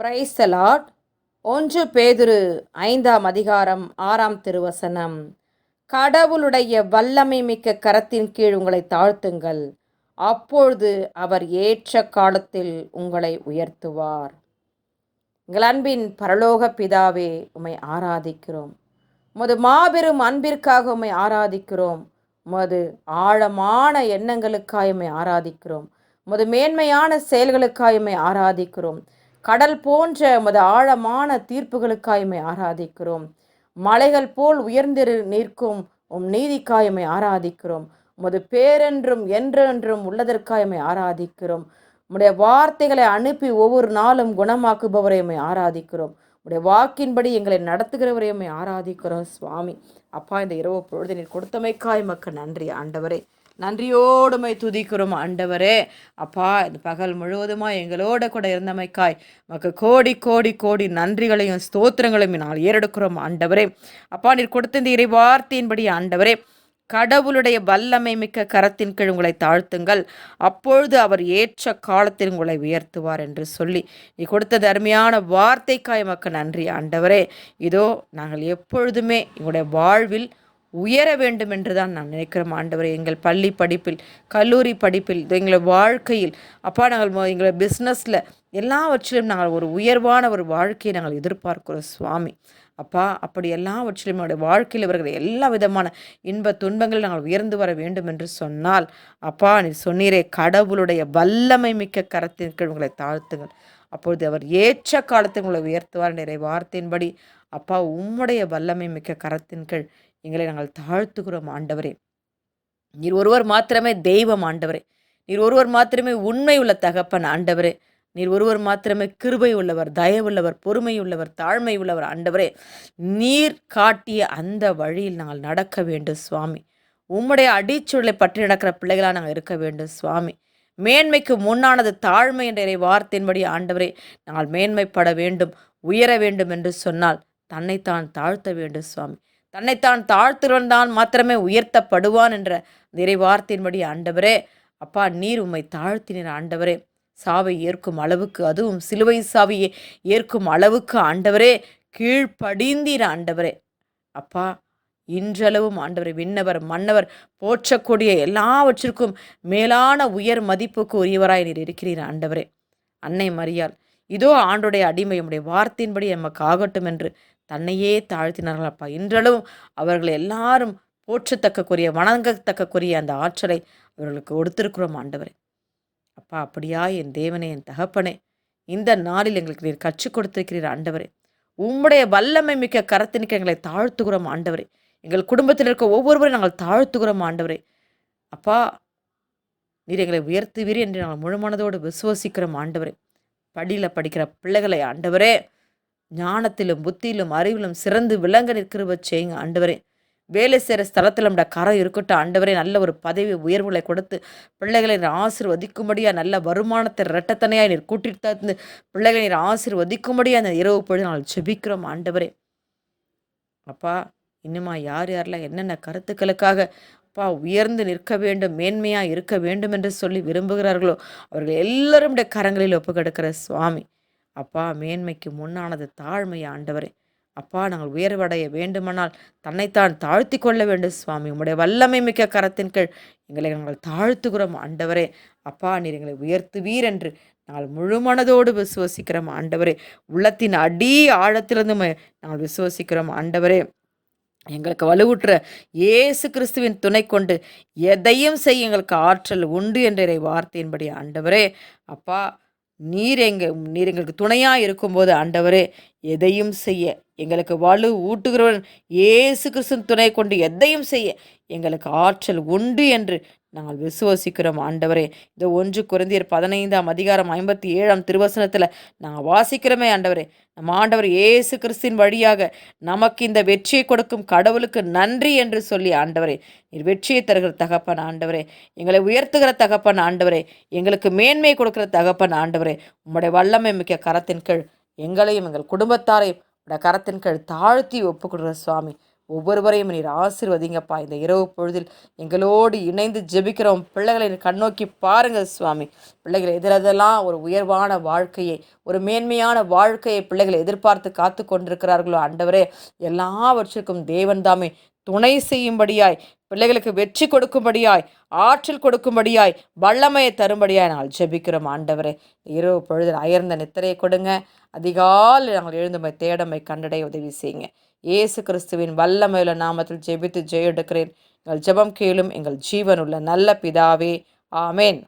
Praise the Lord. 1 பேதுரு 5ஆம் அதிகாரம் 6ஆம் திருவசனம். கடவுளுடைய வல்லமை மிக்க கரத்தின் கீழ் உங்களை தாழ்த்துங்கள், அப்பொழுது அவர் ஏற்ற காலத்தில் உங்களை உயர்த்துவார். எங்கள் அன்பின் பரலோக பிதாவே, உம்மை ஆராதிக்கிறோம். உமது மாபெரும் அன்பிற்காக உம்மை ஆராதிக்கிறோம். உமது ஆழமான எண்ணங்களுக்காய் உம்மை ஆராதிக்கிறோம். உமது மேன்மையான செயல்களுக்காய் உம்மை ஆராதிக்கிறோம். கடல் போன்ற உமது ஆழமான தீர்ப்புகளுக்காய் உம்மை ஆராதிக்கிறோம். மலைகள் போல் உயர்ந்து நிற்கும் உம் நீதிக்காய் உம்மை ஆராதிக்கிறோம். உமது பேரென்றும் என்றென்றும் உள்ளதற்காய் உம்மை ஆராதிக்கிறோம். உம்முடைய வார்த்தைகளை அனுப்பி ஒவ்வொரு நாளும் குணமாக்குபவரை உம்மை ஆராதிக்கிறோம். உடைய வாக்கின்படி எங்களை நடத்துகிறவரை உம்மை ஆராதிக்கிறோம் சுவாமி. அப்பா, இந்த இரவு பொழுது நீர் கொடுத்தமைக்காய் மக்கு நன்றி ஆண்டவரே. நன்றியோடுமை துதிக்கிறோம் ஆண்டவரே. அப்பா, இந்த பகல் முழுவதுமாக எங்களோட கூட இருந்தமைக்காய் மக்கு கோடி கோடி கோடி நன்றிகளையும் ஸ்தோத்திரங்களையும் நாங்கள் ஏறெடுக்கிறோம் ஆண்டவரே. அப்பா, நீர் கொடுத்த இந்த இறை வார்த்தையின்படி ஆண்டவரே, கடவுளுடைய வல்லமை மிக்க கரத்தின் கீழ் உங்களை தாழ்த்துங்கள், அப்பொழுது அவர் ஏற்ற காலத்தில் உங்களை உயர்த்துவார் என்று சொல்லி நீ கொடுத்தது அருமையான வார்த்தைக்காய் மக்கு நன்றி ஆண்டவரே. இதோ நாங்கள் எப்பொழுதுமே எங்களுடைய வாழ்வில் உயர வேண்டும் என்று தான் நான் நினைக்கிறோம் ஆண்டவரே. எங்கள் பள்ளி படிப்பில், கல்லூரி படிப்பில், எங்களை வாழ்க்கையில், அப்பா, நாங்கள் எங்களை பிஸ்னஸில் எல்லாவற்றிலும் நாங்கள் ஒரு உயர்வான ஒரு வாழ்க்கையை நாங்கள் எதிர்பார்க்கிறோம் சுவாமி. அப்பா, அப்படி எல்லாவற்றிலும் என்னுடைய வாழ்க்கையில் இவர்கள் எல்லா விதமான இன்ப துன்பங்கள் நாங்கள் உயர்ந்து வர வேண்டும் என்று சொன்னால், அப்பா, நீ சொன்னீரே, கடவுளுடைய வல்லமை மிக்க கரத்தின் கீழ் உங்களை தாழ்த்துங்கள், அப்பொழுது அவர் ஏற்ற காலத்தில் உங்களை உயர்த்துவார் என்ற வார்த்தையின்படி அப்பா, உம்முடைய வல்லமை மிக்க கரத்தின் கீழ் எங்களை நாங்கள் தாழ்த்துகிறோம் ஆண்டவரே. நீர் ஒருவர் மாத்திரமே தெய்வம் ஆண்டவரே. நீர் ஒருவர் மாத்திரமே உண்மை உள்ள தகப்பன் ஆண்டவரே. நீர் ஒருவர் மாத்திரமே கிருபை உள்ளவர், தயவுள்ளவர், பொறுமை உள்ளவர், தாழ்மை உள்ளவர் ஆண்டவரே. நீர் காட்டிய அந்த வழியில் நாங்கள் நடக்க வேண்டும் சுவாமி. உம்முடைய அடிச்சூழலை பற்றி நடக்கிற பிள்ளைகளாக நாங்கள் இருக்க வேண்டும் சுவாமி. மேன்மைக்கு முன்னானது தாழ்மை என்ற வார்த்தையின்படி ஆண்டவரே, நாங்கள் மேன்மைப்பட வேண்டும், உயர வேண்டும் என்று சொன்னால் தன்னைத்தான் தாழ்த்த வேண்டும் சுவாமி. தன்னைத்தான் தாழ்த்துறவன் தான் மாத்திரமே உயர்த்தப்படுவான் என்ற இறை வார்த்தையின்படி ஆண்டவரே, அப்பா, நீர் உம்மை தாழ்த்தினீர் ஆண்டவரே. சாவை ஏற்கும் அளவுக்கு, அதுவும் சிலுவை சாவியை ஏற்கும் அளவுக்கு ஆண்டவரே கீழ்ப்படிந்தீர் ஆண்டவரே. அப்பா, இன்றளவும் ஆண்டவரை விண்ணவர் மன்னவர் போற்றக்கூடிய எல்லாவற்றிற்கும் மேலான உயர் மதிப்புக்கு உரியவராய் நீர் இருக்கிறீர் ஆண்டவரே. அன்னை மரியாள் இதோ ஆண்டுடைய அடிமை உடைய வார்த்தையின்படி எமக்கு ஆகட்டும் என்று தன்னையே தாழ்த்தினார்கள் அப்பா. இன்றளவும் அவர்கள் எல்லாரும் போற்றத்தக்கக்குரிய, வணங்கத்தக்கக்குரிய அந்த ஆற்றலை அவர்களுக்கு கொடுத்திருக்கிறோம் ஆண்டவரே. அப்பா, அப்படியா என் தேவனே, என் தகப்பனே, இந்த நாளில் எங்களுக்கு நீர் கற்றுக் கொடுத்திருக்கிறீர் ஆண்டவரே. உம்முடைய வல்லமை மிக்க கரத்தினுக்கு எங்களை தாழ்த்துகிறோம் ஆண்டவரே. எங்கள் குடும்பத்தில் இருக்க ஒவ்வொருவரையும் நாங்கள் தாழ்த்துகிறோம் ஆண்டவரே. அப்பா, நீர் எங்களை உயர்த்துவீர் என்று நாங்கள் முழுமனதோடு விசுவசிக்கிறோம் ஆண்டவரே. படியில் படிக்கிற பிள்ளைகளை ஆண்டவரே, ஞானத்திலும் புத்தியிலும் அறிவிலும் சிறந்து விளங்க நிற்கிறவ செய்யுங்க ஆண்டவரே. வேலை செய்கிற ஸ்தலத்தில் நம்முடைய கரம் இருக்கட்டும் ஆண்டவரே. நல்ல ஒரு பதவி உயர்வுகளை கொடுத்து பிள்ளைகளை நீர் ஆசீர்வதிக்கும்படியாக, நல்ல வருமானத்தை இரட்டத்தனையாக நீர் கூட்டிட்டு தந்து பிள்ளைகளை நீர் ஆசீர்வதிக்கும்படியாக அந்த இரவு பொழுது நாங்கள் ஜெபிக்கிறோம் ஆண்டவரே. அப்பா, இன்னுமா யார் யாரெல்லாம் என்னென்ன கருத்துக்களுக்காக அப்பா உயர்ந்து நிற்க வேண்டும், மேன்மையாக இருக்க வேண்டும் என்று சொல்லி விரும்புகிறார்களோ அவர்கள் எல்லாருடைய கரங்களில் ஒப்புக்கெடுக்கிற சுவாமி. அப்பா, மேன்மைக்கு முன்னானது தாழ்மை ஆண்டவரே. அப்பா, நாங்கள் உயர்வடைய வேண்டுமானால் தன்னைத்தான் தாழ்த்தி கொள்ள வேண்டும் சுவாமி. உம்முடைய வல்லமை மிக்க கரத்தின் கீழ் எங்களை நாங்கள் தாழ்த்துகிறோம் ஆண்டவரே. அப்பா, நீர் எங்களை உயர்த்துவீர் என்று நாங்கள் முழுமனதோடு விசுவசிக்கிறோம் ஆண்டவரே. உள்ளத்தின் அடி ஆழத்திலிருந்து நாங்கள் விசுவசிக்கிறோம் ஆண்டவரே. எங்களுக்கு வலுவுற்ற இயேசு கிறிஸ்துவின் துணை கொண்டு எதையும் செய்ய எங்களுக்கு ஆற்றல் உண்டு என்ற வார்த்தையின்படி ஆண்டவரே. அப்பா, நீர் எங்களுக்கு துணையாக இருக்கும்போது ஆண்டவரே, எதையும் செய்ய எங்களுக்கு வலு ஊட்டுகிறவன் இயேசு கிறிஸ்துவின் துணை கொண்டு எதையும் செய்ய எங்களுக்கு ஆற்றல் உண்டு என்று நாங்கள் விசுவசிக்கிறோம் ஆண்டவரே. இந்த 1 கொரிந்தியர் 15ஆம் அதிகாரம் 57ஆம் திருவசனத்தில் நாங்கள் வாசிக்கிறோமே ஆண்டவரே, நம்ம ஆண்டவர் இயேசு கிறிஸ்துவின் வழியாக நமக்கு இந்த வெற்றியை கொடுக்கும் கடவுளுக்கு நன்றி என்று சொல்லி ஆண்டவரே, நீர் வெற்றியை தருகிற தகப்பன் ஆண்டவரே, எங்களை உயர்த்துகிற தகப்பன் ஆண்டவரே, எங்களுக்கு மேன்மை கொடுக்கிற தகப்பன் ஆண்டவரே. உம்முடைய வல்லமை மிக்க கரத்தின் கீழ் எங்களையும் எங்கள் குடும்பத்தாரையும் உடைய கரத்தின் கீழ் தாழ்த்தி ஒப்புக்கொடுகிற சுவாமி. ஒவ்வொருவரையும் நீர் ஆசீர்வதிங்கப்பா. இந்த இரவு பொழுதில் எங்களோடு இணைந்து ஜெபிக்கிறோம் பிள்ளைகளை கண்ணோக்கி பாருங்கள் சுவாமி. பிள்ளைகள் எதிரெதெல்லாம் ஒரு உயர்வான வாழ்க்கையை, ஒரு மேன்மையான வாழ்க்கையை பிள்ளைகளை எதிர்பார்த்து காத்து கொண்டிருக்கிறார்களோ ஆண்டவரே, எல்லாவற்றிற்கும் தேவன் தாமே துணை செய்யும்படியாய், பிள்ளைகளுக்கு வெற்றி கொடுக்கும்படியாய், ஆற்றல் கொடுக்கும்படியாய், வல்லமையை தரும்படியாய் நாங்கள் ஜெபிக்கிறோம் ஆண்டவரே. இரவு பொழுதில் அயர்ந்த நித்திரையை கொடுங்க. அதிகாலை நாங்கள் எழுந்துமை தேடமை கண்டடைய உதவி செய்யுங்க. இயேசு கிறிஸ்துவின் வல்லமையுள்ள நாமத்தில் ஜெபித்து ஜெயம் எடுக்கிறேன். எங்கள் ஜெபம் கேளும் எங்கள் ஜீவனுள்ள நல்ல பிதாவே. ஆமேன்.